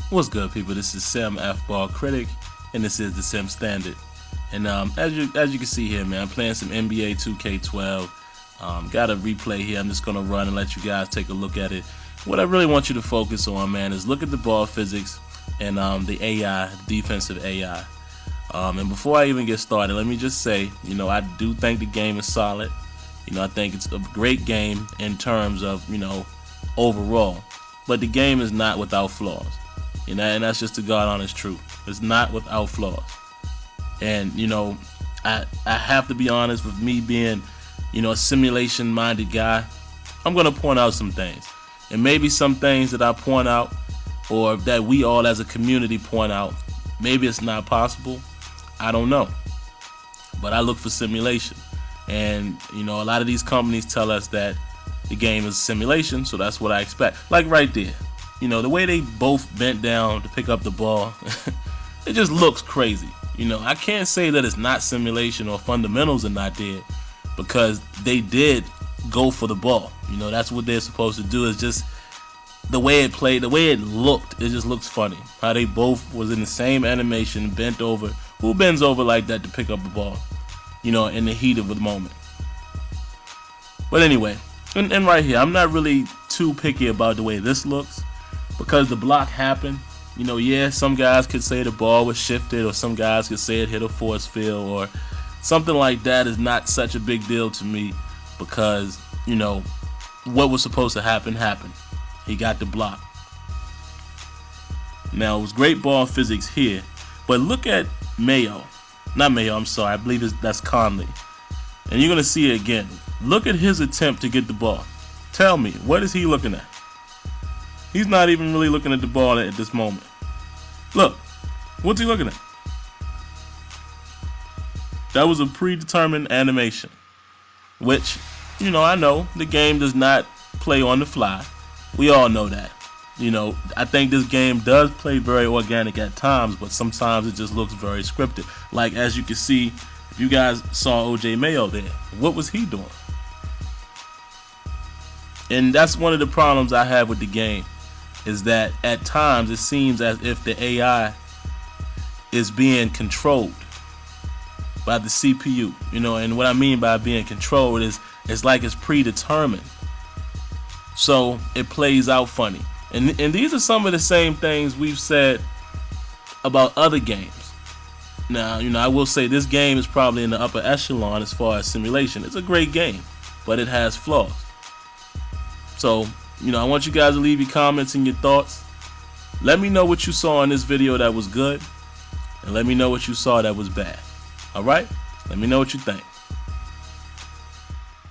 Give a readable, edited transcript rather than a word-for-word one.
What's good, people? This is SimFBallCritic, and this is the SimStandard. And as you can see here, man, I'm playing some NBA 2K12. Got a replay here. I'm just gonna run and let you guys take a look at it. What I really want you to focus on, man, is look at the ball physics and the AI, defensive AI. And before I even get started, let me just say, I do think the game is solid. I think it's a great game in terms of, overall. But the game is not without flaws. And that's just the God honest truth. It's not without flaws. And I have to be honest, with me being a simulation minded guy, I'm gonna point out some things. And maybe some things that I point out, or that we all as a community point out, maybe it's not possible. I don't know. But I look for simulation. And a lot of these companies tell us that the game is simulation, so that's what I expect. Like right there. The way they both bent down to pick up the ball, it just looks crazy. I can't say that it's not simulation or fundamentals are not there, because they did go for the ball. That's what they're supposed to do. Is just the way it played, the way it looked, it just looks funny. How they both was in the same animation, bent over. Who bends over like that to pick up the ball, in the heat of the moment? But anyway, and right here, I'm not really too picky about the way this looks, because the block happened. Yeah, some guys could say the ball was shifted, or some guys could say it hit a force field, or something like that is not such a big deal to me, because, what was supposed to happen happened. He got the block. Now, it was great ball physics here, but look at Mayo. Not Mayo, I'm sorry, I believe that's Conley. And you're going to see it again. Look at his attempt to get the ball. Tell me, what is he looking at? He's not even really looking at the ball at this moment. Look, what's he looking at? That was a predetermined animation, which, I know the game does not play on the fly. We all know that. I think this game does play very organic at times, but sometimes it just looks very scripted. Like, as you can see, if you guys saw OJ Mayo there, what was he doing? And that's one of the problems I have with the game, is that at times it seems as if the AI is being controlled by the CPU. And what I mean by being controlled is it's like it's predetermined. So it plays out funny. And these are some of the same things we've said about other games. Now, I will say this game is probably in the upper echelon as far as simulation. It's a great game, but it has flaws. So, I want you guys to leave your comments and your thoughts. Let me know what you saw in this video that was good, and let me know what you saw that was bad. Alright? Let me know what you think.